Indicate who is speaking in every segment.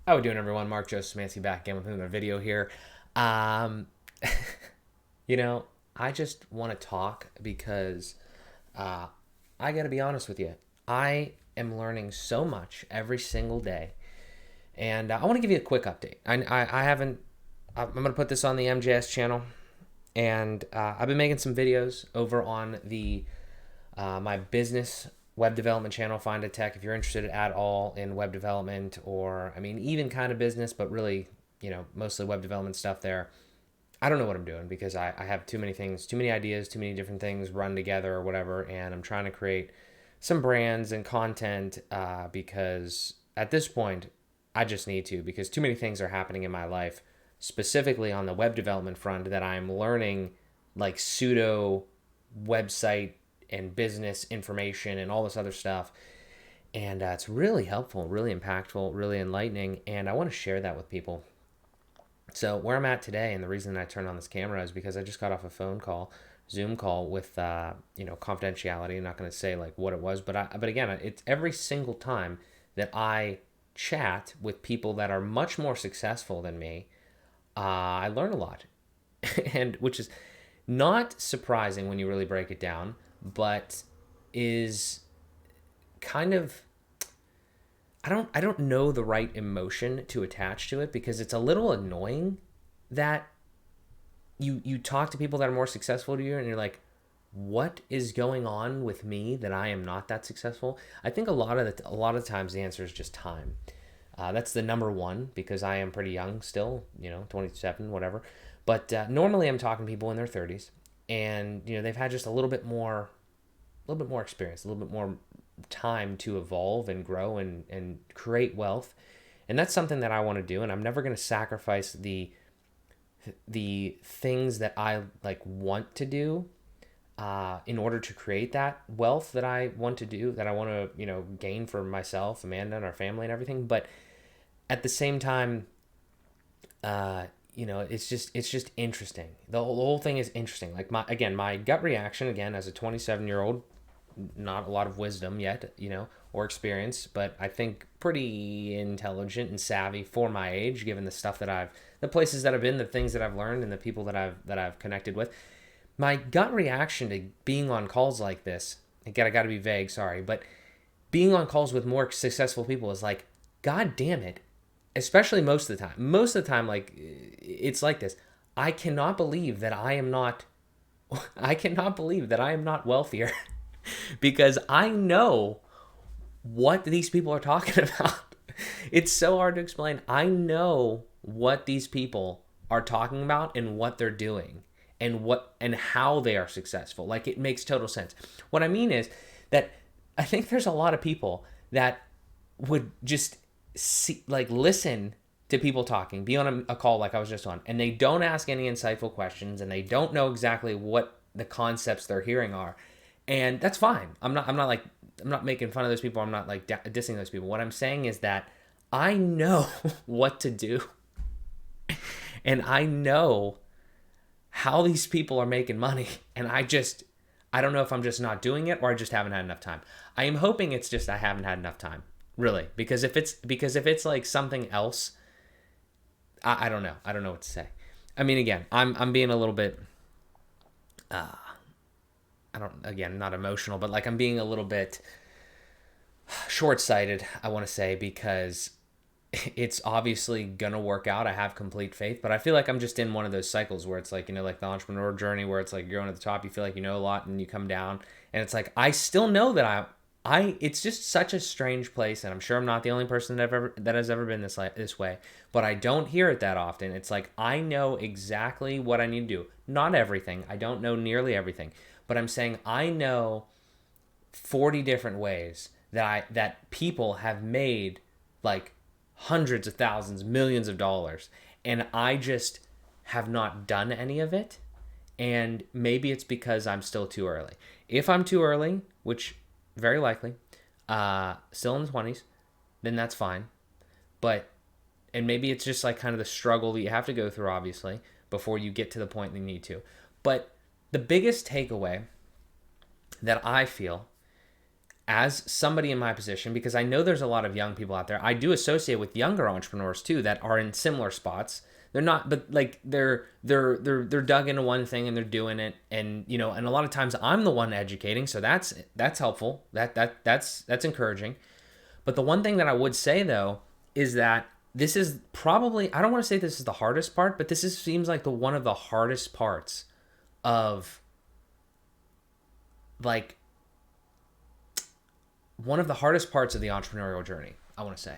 Speaker 1: How we doing, everyone? Mark Joe Szymanski back again with another video here. Um, you know, I just want to talk because uh, I got to be honest with you. I am learning so much every single day, and I want to give you a quick update. I haven't. I'm going to put this on the MJS channel, and I've been making some videos over on the my business web development channel, Find a Tech. If you're interested at all in web development, or I mean, even kind of business, but really, mostly web development stuff there. I don't know what I'm doing because I have too many things, too many ideas, too many different things run together or whatever. And I'm trying to create some brands and content because at this point, I just need to, because too many things are happening in my life, specifically on the web development front, that I'm learning like pseudo website and business information and all this other stuff. And it's really helpful, really impactful, really enlightening. And I want to share that with people. So where I'm at today, and the reason I turned on this camera is because I just got off a phone call, Zoom call with confidentiality. I'm not going to say like what it was, but again, it's every single time that I chat with people that are much more successful than me, I learn a lot, and which is not surprising when you really break it down, but is kind of, I don't know the right emotion to attach to it, because it's a little annoying that you talk to people that are more successful to you and you're like, what is going on with me that I am not that successful? I think a lot of times the answer is just time. That's the number one, because I am pretty young still, 27, whatever. But normally I'm talking to people in their 30s, and they've had just a little bit more experience, a little bit more time to evolve and grow and create wealth. And that's something that I want to do. And I'm never going to sacrifice the things that I like want to do in order to create that wealth that I want to do, that I want to, gain for myself, Amanda, and our family and everything. But at the same time, it's just interesting. The whole thing is interesting. Like my gut reaction, again, as a 27-year-old, not a lot of wisdom yet, or experience, but I think pretty intelligent and savvy for my age, given the places that I've been, the things that I've learned, and the people that I've connected with. My gut reaction to being on calls like this, again, I got to be vague, sorry, but being on calls with more successful people is like, God damn it. Especially most of the time. Most of the time, like, it's like this. I cannot believe that I am not, I cannot believe that I am not wealthier because I know what these people are talking about. It's so hard to explain. I know what these people are talking about and what they're doing and how they are successful. Like, it makes total sense. What I mean is that I think there's a lot of people that would just listen to people talking, be on a call like I was just on, and they don't ask any insightful questions, and they don't know exactly what the concepts they're hearing are. And that's fine. I'm not making fun of those people. I'm not like dissing those people. What I'm saying is that I know what to do, and I know how these people are making money, and I don't know if I'm just not doing it or I just haven't had enough time. I am hoping it's just I haven't had enough time, really, because if it's like something else, I don't know. I don't know what to say. I mean, again, I'm being a little bit I don't, again, not emotional, but like I'm being a little bit short-sighted, I want to say, because it's obviously gonna work out. I have complete faith, but I feel like I'm just in one of those cycles where it's like, like the entrepreneur journey, where it's like you're going to the top, you feel like you know a lot, and you come down, and it's like I still know that it's just such a strange place, and I'm sure I'm not the only person that has ever been this way, but I don't hear it that often. It's like I know exactly what I need to do. Not everything. I don't know nearly everything, but I'm saying I know 40 different ways that people have made like hundreds of thousands, millions of dollars, and I just have not done any of it. And maybe it's because I'm still too early. If I'm too early, which very likely, still in the 20s, then that's fine. But, and maybe it's just like kind of the struggle that you have to go through, obviously, before you get to the point that you need to. But the biggest takeaway that I feel as somebody in my position, because I know there's a lot of young people out there. I do associate with younger entrepreneurs too that are in similar spots. They're not, but like they're dug into one thing and they're doing it, and and a lot of times I'm the one educating, so that's helpful. That's encouraging. But the one thing that I would say though is that this is probably, I don't want to say this is the hardest part, but seems like one of the hardest parts of like one of the hardest parts of the entrepreneurial journey, I want to say,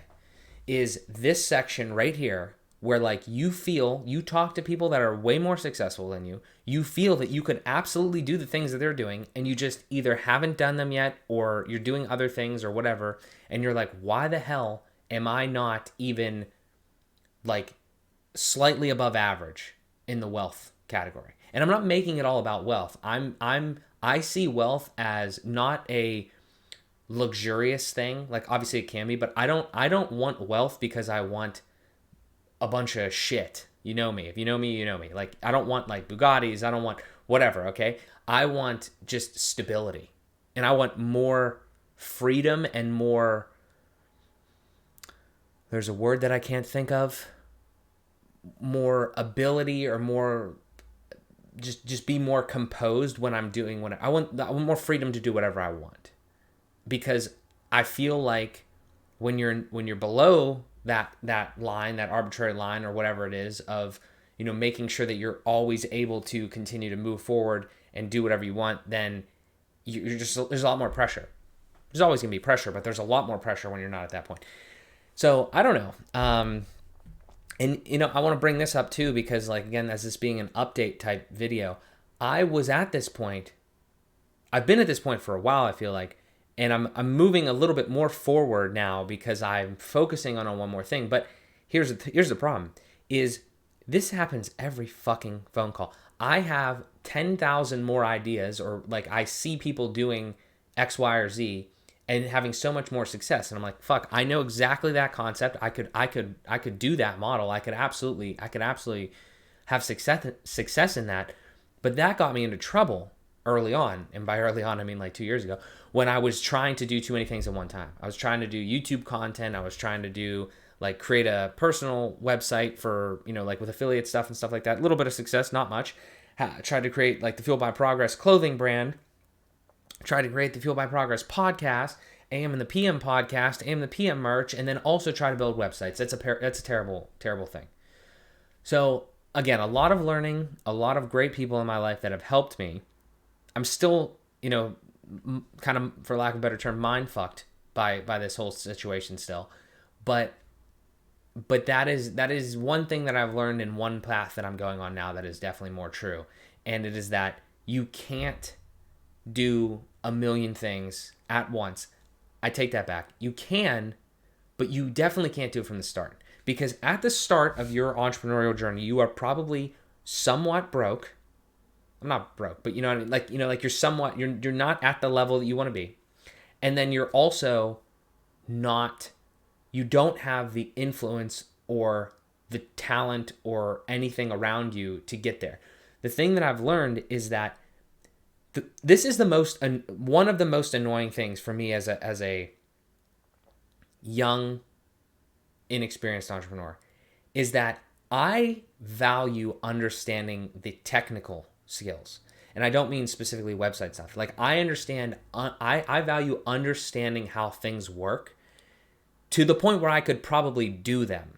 Speaker 1: is this section right here where like you talk to people that are way more successful than you feel that you could absolutely do the things that they're doing, and you just either haven't done them yet or you're doing other things or whatever, and you're like, why the hell am I not even like slightly above average in the wealth category? And I'm not making it all about wealth. I see wealth as not a luxurious thing. Like obviously it can be, but I don't want wealth because I want a bunch of shit. You know me. If you know me, you know me. Like I don't want like Bugattis. I don't want whatever, okay? I want just stability. And I want more freedom and more, there's a word that I can't think of, more ability, or more just be more composed when I'm doing what I want more freedom to do whatever I want. Because I feel like when you're below that line, that arbitrary line or whatever it is of, making sure that you're always able to continue to move forward and do whatever you want, then there's a lot more pressure. There's always going to be pressure, but there's a lot more pressure when you're not at that point. So I don't know. And I want to bring this up too, because like, again, as this being an update type video, I was at this point. I've been at this point for a while, I feel like, and I'm moving a little bit more forward now because I'm focusing on one more thing. But here's the problem: is this happens every fucking phone call. I have 10,000 more ideas, or like I see people doing X, Y, or Z and having so much more success, and I'm like, fuck, I know exactly that concept. I could do that model. I could absolutely have success in that. But that got me into trouble early on, and by early on I mean like 2 years ago, when I was trying to do too many things at one time. I was trying to do YouTube content. I was trying to do like create a personal website for, like with affiliate stuff and stuff like that. A little bit of success, not much. Tried to create like the Fuel by Progress clothing brand. Tried to create the Fuel by Progress podcast, AM and the PM podcast, AM and the PM merch, and then also try to build websites. That's a terrible, terrible thing. So again, a lot of learning, a lot of great people in my life that have helped me. I'm still, kind of, for lack of a better term, mind fucked by this whole situation still. But that is one thing that I've learned in one path that I'm going on now that is definitely more true. And it is that you can't do a million things at once. I take that back. You can, but you definitely can't do it from the start. Because at the start of your entrepreneurial journey, you are probably somewhat broke. I'm not broke, but you know what I mean? Like you're somewhat, you're not at the level that you want to be. And then you're also not, you don't have the influence or the talent or anything around you to get there. The thing that I've learned is that this is one of the most annoying things for me as a young, inexperienced entrepreneur, is that I value understanding the technical skills. And I don't mean specifically website stuff. Like I value understanding how things work to the point where I could probably do them.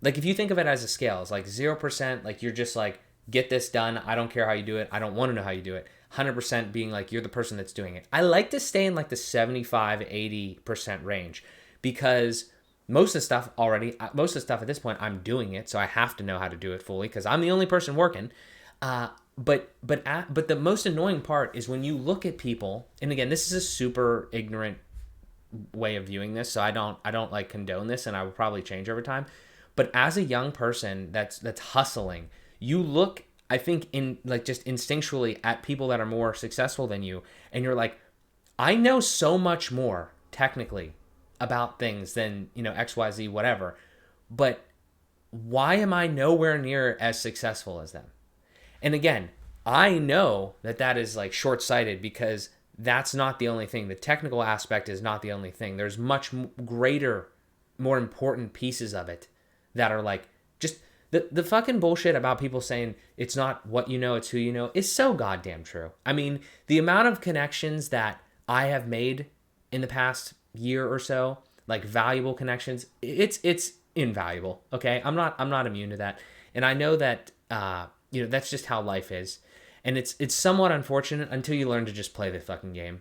Speaker 1: Like if you think of it as a scale, it's like 0%, like you're just like, get this done. I don't care how you do it. I don't want to know how you do it. 100% being like, you're the person that's doing it. I like to stay in like the 75-80% range, because most of the stuff at this point, I'm doing it. So I have to know how to do it fully because I'm the only person working. But the most annoying part is when you look at people, and again, this is a super ignorant way of viewing this, so I don't like condone this, and I will probably change over time. But as a young person that's hustling, you look, I think, in like just instinctually at people that are more successful than you, and you're like, I know so much more technically about things than, XYZ, whatever, but why am I nowhere near as successful as them? And again, I know that is like short-sighted, because that's not the only thing. The technical aspect is not the only thing. There's much greater, more important pieces of it that are like just the fucking bullshit about people saying it's not what you know, it's who you know is so goddamn true. I mean, the amount of connections that I have made in the past year or so, like valuable connections, it's invaluable. Okay, I'm not immune to that, and I know that that's just how life is. And it's somewhat unfortunate until you learn to just play the fucking game,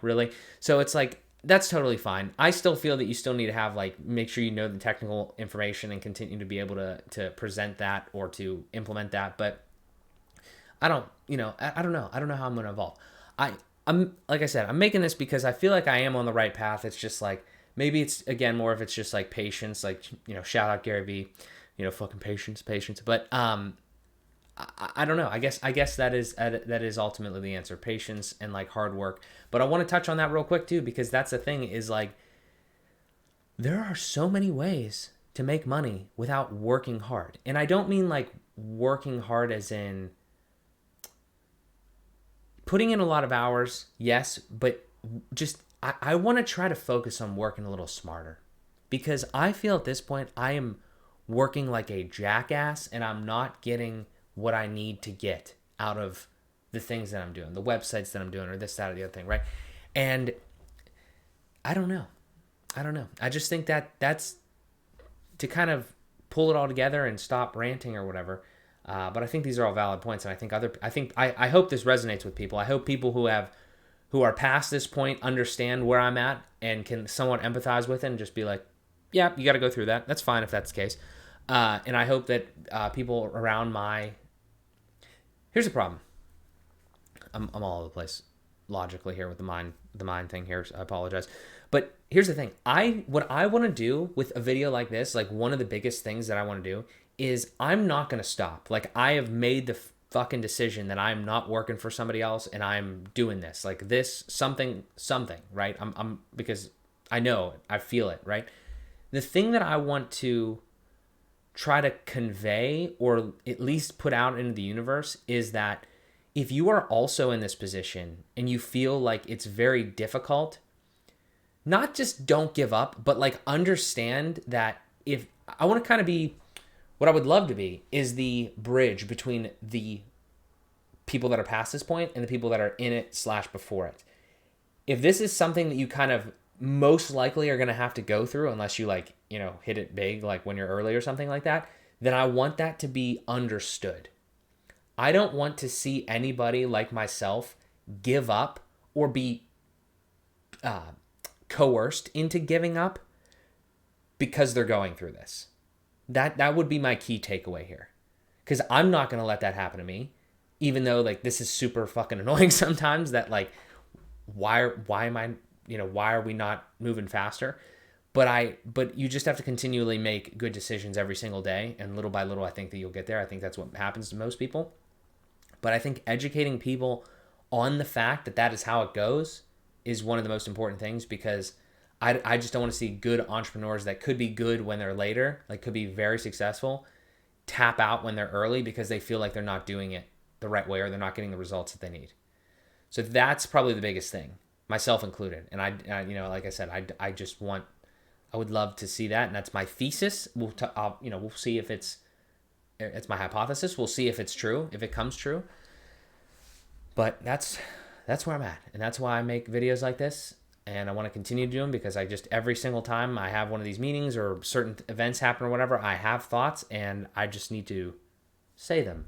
Speaker 1: really. So it's like, that's totally fine. I still feel that you still need to have, like, make sure you know the technical information and continue to be able to present that or to implement that. But I don't, I don't know. I don't know how I'm going to evolve. I'm like I said, I'm making this because I feel like I am on the right path. It's just like, maybe it's, again, more of it's just like patience, like, shout out Gary Vee, fucking patience. But, I don't know. I guess that is ultimately the answer. Patience and like hard work. But I want to touch on that real quick too, because that's the thing is like, there are so many ways to make money without working hard. And I don't mean like working hard as in putting in a lot of hours, yes, but just I want to try to focus on working a little smarter, because I feel at this point I am working like a jackass and I'm not getting what I need to get out of the things that I'm doing, the websites that I'm doing, or this, that, or the other thing, right? And I don't know. I just think that that's to kind of pull it all together and stop ranting or whatever. But I think these are all valid points, and I hope this resonates with people. I hope people who are past this point understand where I'm at and can somewhat empathize with it and just be like, yeah, you got to go through that. That's fine if that's the case. And I hope that people around here's the problem. I'm all over the place logically here with the mind thing here. So I apologize. But here's the thing. What I want to do with a video like this, like one of the biggest things that I want to do is I'm not going to stop. Like, I have made the fucking decision that I'm not working for somebody else and I'm doing this. Like this something, right? I'm because I know it, I feel it, right? The thing that I want to try to convey or at least put out into the universe is that if you are also in this position and you feel like it's very difficult, not just don't give up, but like understand that if I want to kind of be, what I would love to be is the bridge between the people that are past this point and the people that are in it / before it. If this is something that you kind of most likely are going to have to go through unless you like, hit it big, like when you're early or something like that, then I want that to be understood. I don't want to see anybody like myself give up or be coerced into giving up because they're going through this. That would be my key takeaway here. Because I'm not going to let that happen to me, even though like this is super fucking annoying sometimes that like, why are we not moving faster? But you just have to continually make good decisions every single day. And little by little, I think that you'll get there. I think that's what happens to most people. But I think educating people on the fact that that is how it goes is one of the most important things, because I just don't want to see good entrepreneurs that could be good when they're later, like could be very successful, tap out when they're early because they feel like they're not doing it the right way or they're not getting the results that they need. So that's probably the biggest thing, myself included. And I like I said, I would love to see that, and that's my thesis. We'll see if it's my hypothesis. We'll see if it's true, if it comes true. But that's where I'm at, and that's why I make videos like this, and I want to continue to do them because I just every single time I have one of these meetings or certain events happen or whatever, I have thoughts, and I just need to say them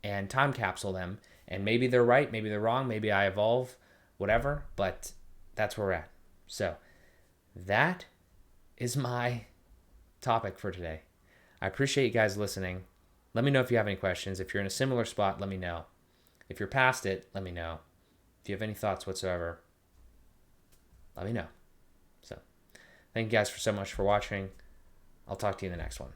Speaker 1: and time capsule them. And maybe they're right, maybe they're wrong, maybe I evolve, whatever. But that's where we're at. So that is my topic for today. I appreciate you guys listening. Let me know if you have any questions. If you're in a similar spot, let me know. If you're past it, let me know. If you have any thoughts whatsoever, let me know. So, thank you guys so much for watching. I'll talk to you in the next one.